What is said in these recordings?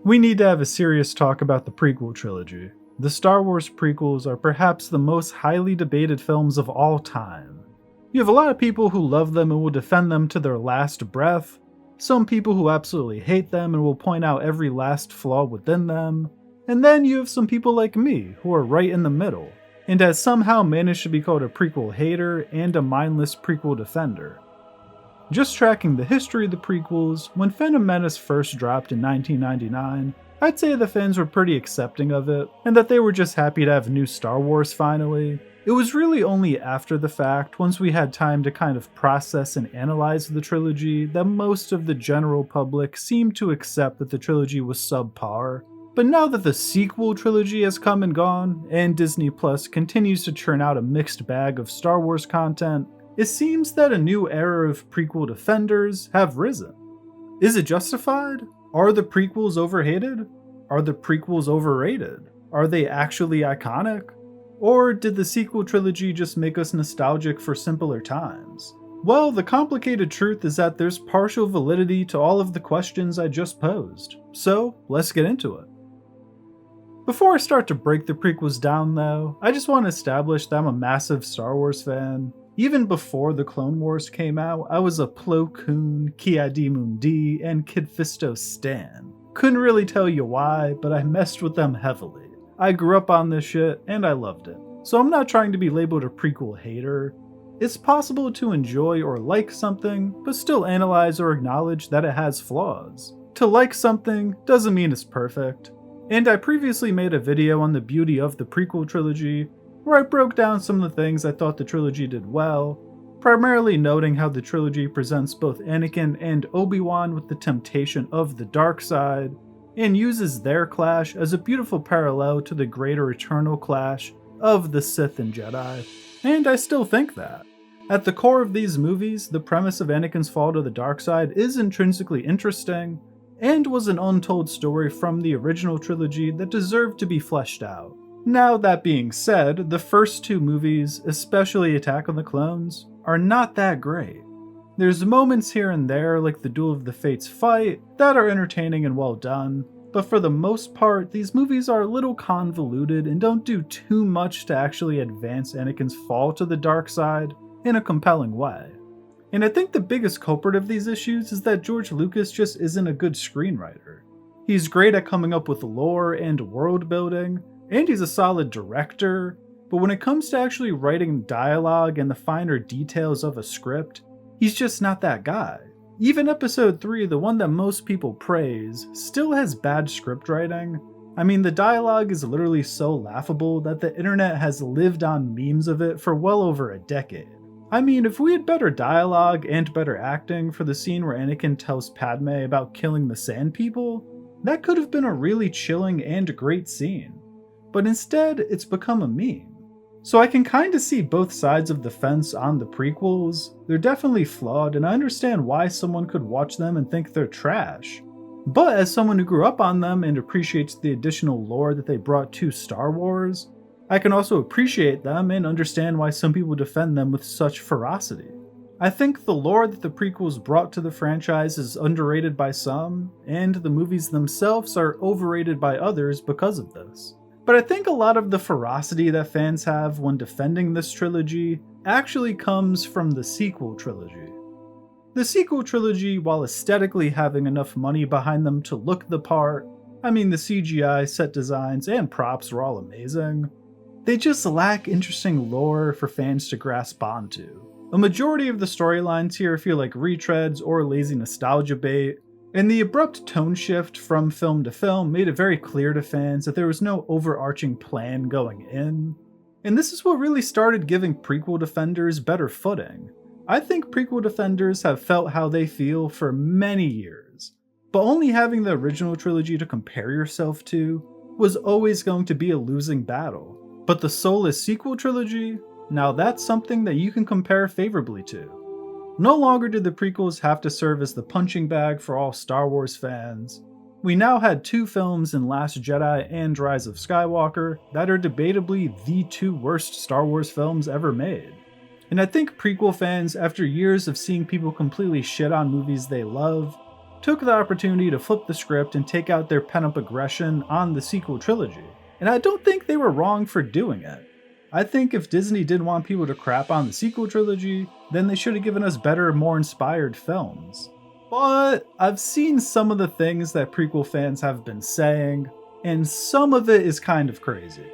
We need to have a serious talk about the prequel trilogy. The Star Wars prequels are perhaps the most highly debated films of all time. You have a lot of people who love them and will defend them to their last breath, some people who absolutely hate them and will point out every last flaw within them, and then you have some people like me who are right in the middle, and has somehow managed to be called a prequel hater and a mindless prequel defender. Just tracking the history of the prequels, when Phantom Menace first dropped in 1999, I'd say the fans were pretty accepting of it, and that they were just happy to have new Star Wars finally. It was really only after the fact, once we had time to kind of process and analyze the trilogy, that most of the general public seemed to accept that the trilogy was subpar. But now that the sequel trilogy has come and gone, and Disney Plus continues to churn out a mixed bag of Star Wars content, it seems that a new era of prequel defenders have risen. Is it justified? Are the prequels overhated? Are the prequels overrated? Are they actually iconic? Or did the sequel trilogy just make us nostalgic for simpler times? Well, the complicated truth is that there's partial validity to all of the questions I just posed, so let's get into it. Before I start to break the prequels down though, I just want to establish that I'm a massive Star Wars fan. Even before the Clone Wars came out, I was a Plo Koon, Ki-Adi Mundi, and Kid Fisto stan. Couldn't really tell you why, but I messed with them heavily. I grew up on this shit, and I loved it. So I'm not trying to be labeled a prequel hater. It's possible to enjoy or like something, but still analyze or acknowledge that it has flaws. To like something doesn't mean it's perfect. And I previously made a video on the beauty of the prequel trilogy, where I broke down some of the things I thought the trilogy did well, primarily noting how the trilogy presents both Anakin and Obi-Wan with the temptation of the dark side, and uses their clash as a beautiful parallel to the greater eternal clash of the Sith and Jedi. And I still think that. At the core of these movies, the premise of Anakin's fall to the dark side is intrinsically interesting, and was an untold story from the original trilogy that deserved to be fleshed out. Now, that being said, the first two movies, especially Attack on the Clones, are not that great. There's moments here and there, like the Duel of the Fates fight, that are entertaining and well done, but for the most part, these movies are a little convoluted and don't do too much to actually advance Anakin's fall to the dark side in a compelling way. And I think the biggest culprit of these issues is that George Lucas just isn't a good screenwriter. He's great at coming up with lore and world building, and he's a solid director, but when it comes to actually writing dialogue and the finer details of a script, he's just not that guy. Even episode 3, the one that most people praise, still has bad script writing. I mean, the dialogue is literally so laughable that the internet has lived on memes of it for well over a decade. I mean, if we had better dialogue and better acting for the scene where Anakin tells Padme about killing the Sand People, that could have been a really chilling and great scene. But instead, it's become a meme. So I can kinda see both sides of the fence on the prequels. They're definitely flawed, and I understand why someone could watch them and think they're trash. But as someone who grew up on them and appreciates the additional lore that they brought to Star Wars, I can also appreciate them and understand why some people defend them with such ferocity. I think the lore that the prequels brought to the franchise is underrated by some, and the movies themselves are overrated by others because of this. But I think a lot of the ferocity that fans have when defending this trilogy actually comes from the sequel trilogy. The sequel trilogy, while aesthetically having enough money behind them to look the part, I mean the CGI, set designs, and props were all amazing, they just lack interesting lore for fans to grasp onto. A majority of the storylines here feel like retreads or lazy nostalgia bait, and the abrupt tone shift from film to film made it very clear to fans that there was no overarching plan going in. And this is what really started giving prequel defenders better footing. I think prequel defenders have felt how they feel for many years, but only having the original trilogy to compare yourself to was always going to be a losing battle. But the soulless sequel trilogy, now that's something that you can compare favorably to. No longer did the prequels have to serve as the punching bag for all Star Wars fans. We now had two films in Last Jedi and Rise of Skywalker that are debatably the two worst Star Wars films ever made. And I think prequel fans, after years of seeing people completely shit on movies they love, took the opportunity to flip the script and take out their pent-up aggression on the sequel trilogy. And I don't think they were wrong for doing it. I think if Disney didn't want people to crap on the sequel trilogy, then they should have given us better, more inspired films. But I've seen some of the things that prequel fans have been saying, and some of it is kind of crazy.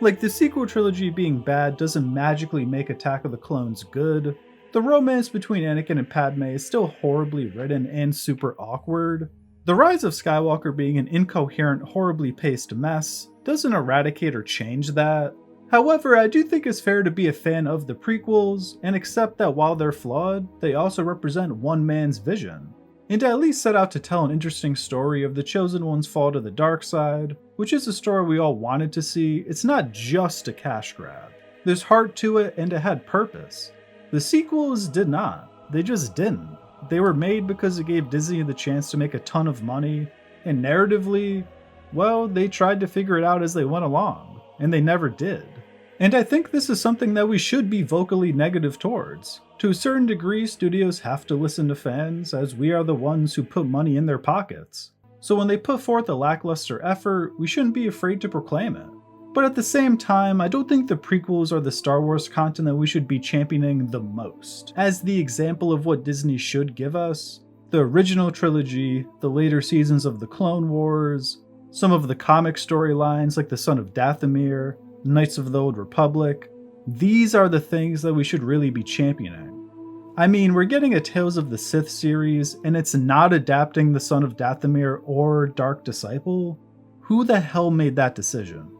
Like, the sequel trilogy being bad doesn't magically make Attack of the Clones good. The romance between Anakin and Padme is still horribly written and super awkward. The Rise of Skywalker being an incoherent, horribly paced mess doesn't eradicate or change that. However, I do think it's fair to be a fan of the prequels and accept that while they're flawed, they also represent one man's vision, and at least set out to tell an interesting story of the Chosen One's fall to the dark side, which is a story we all wanted to see. It's not just a cash grab. There's heart to it and it had purpose. The sequels did not. They just didn't. They were made because it gave Disney the chance to make a ton of money, and narratively, well, they tried to figure it out as they went along, and they never did. And I think this is something that we should be vocally negative towards. To a certain degree, studios have to listen to fans, as we are the ones who put money in their pockets. So when they put forth a lackluster effort, we shouldn't be afraid to proclaim it. But at the same time, I don't think the prequels are the Star Wars content that we should be championing the most. As the example of what Disney should give us, the original trilogy, the later seasons of the Clone Wars, some of the comic storylines like the Son of Dathomir, Knights of the Old Republic, these are the things that we should really be championing. I mean, we're getting a Tales of the Sith series, and it's not adapting the Son of Dathomir or Dark Disciple. Who the hell made that decision?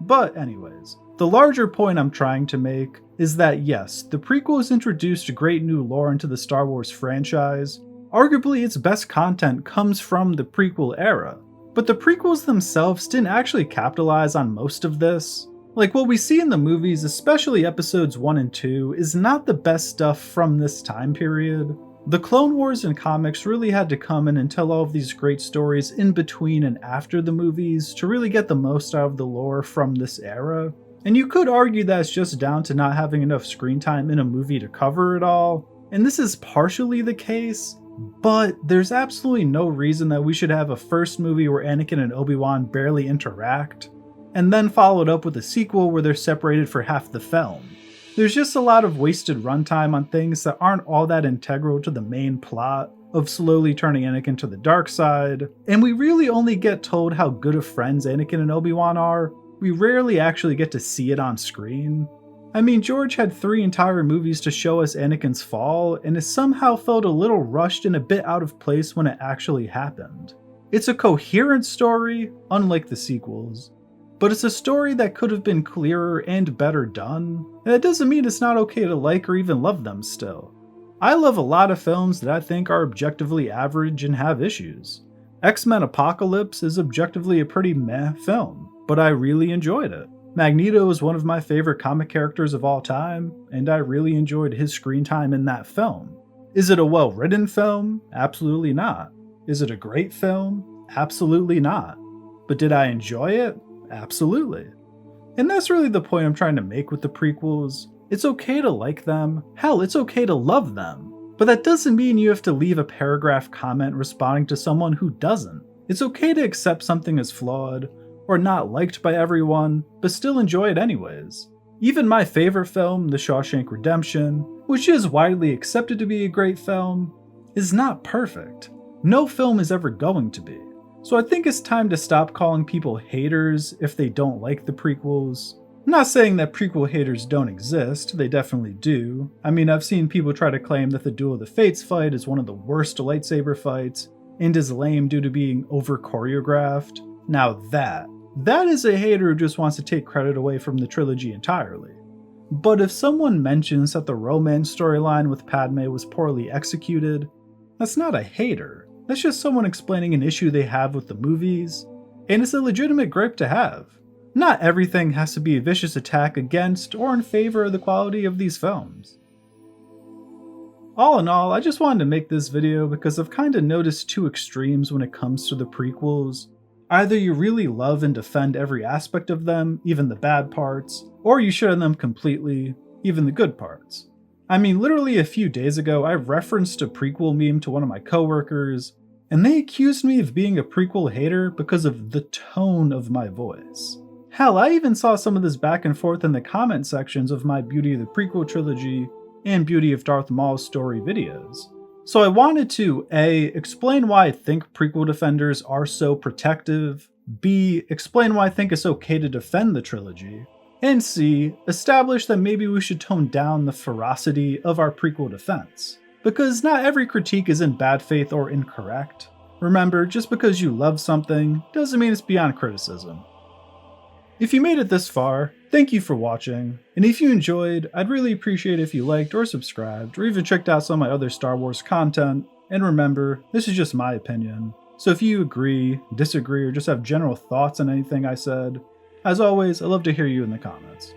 But anyways, the larger point I'm trying to make is that yes, the prequels introduced great new lore into the Star Wars franchise. Arguably its best content comes from the prequel era, but the prequels themselves didn't actually capitalize on most of this. Like, what we see in the movies, especially episodes 1 and 2, is not the best stuff from this time period. The Clone Wars and comics really had to come in and tell all of these great stories in between and after the movies to really get the most out of the lore from this era. And you could argue that it's just down to not having enough screen time in a movie to cover it all, and this is partially the case, but there's absolutely no reason that we should have a first movie where Anakin and Obi-Wan barely interact, and then followed up with a sequel where they're separated for half the film. There's just a lot of wasted runtime on things that aren't all that integral to the main plot of slowly turning Anakin to the dark side, and we really only get told how good of friends Anakin and Obi-Wan are. We rarely actually get to see it on screen. I mean, George had 3 entire movies to show us Anakin's fall, and it somehow felt a little rushed and a bit out of place when it actually happened. It's a coherent story, unlike the sequels, but it's a story that could have been clearer and better done, and that doesn't mean it's not okay to like or even love them still. I love a lot of films that I think are objectively average and have issues. X-Men Apocalypse is objectively a pretty meh film, but I really enjoyed it. Magneto is one of my favorite comic characters of all time, and I really enjoyed his screen time in that film. Is it a well-written film? Absolutely not. Is it a great film? Absolutely not. But did I enjoy it? Absolutely. And that's really the point I'm trying to make with the prequels. It's okay to like them. Hell, it's okay to love them. But that doesn't mean you have to leave a paragraph comment responding to someone who doesn't. It's okay to accept something as flawed, or not liked by everyone, but still enjoy it anyways. Even my favorite film, The Shawshank Redemption, which is widely accepted to be a great film, is not perfect. No film is ever going to be. So I think it's time to stop calling people haters if they don't like the prequels. I'm not saying that prequel haters don't exist, they definitely do. I mean, I've seen people try to claim that the Duel of the Fates fight is one of the worst lightsaber fights, and is lame due to being over-choreographed. Now that is a hater who just wants to take credit away from the trilogy entirely. But if someone mentions that the romance storyline with Padme was poorly executed, that's not a hater. That's just someone explaining an issue they have with the movies, and it's a legitimate gripe to have. Not everything has to be a vicious attack against or in favor of the quality of these films. All in all, I just wanted to make this video because I've kinda noticed 2 extremes when it comes to the prequels. Either you really love and defend every aspect of them, even the bad parts, or you shit on them completely, even the good parts. I mean, literally a few days ago, I referenced a prequel meme to one of my coworkers, and they accused me of being a prequel hater because of the tone of my voice. Hell, I even saw some of this back and forth in the comment sections of my Beauty of the Prequel trilogy and Beauty of Darth Maul's story videos. So I wanted to A, explain why I think prequel defenders are so protective, B, explain why I think it's okay to defend the trilogy, and C, establish that maybe we should tone down the ferocity of our prequel defense. Because not every critique is in bad faith or incorrect. Remember, just because you love something doesn't mean it's beyond criticism. If you made it this far, thank you for watching, and if you enjoyed, I'd really appreciate it if you liked or subscribed, or even checked out some of my other Star Wars content, and remember, this is just my opinion, so if you agree, disagree, or just have general thoughts on anything I said, as always, I'd love to hear you in the comments.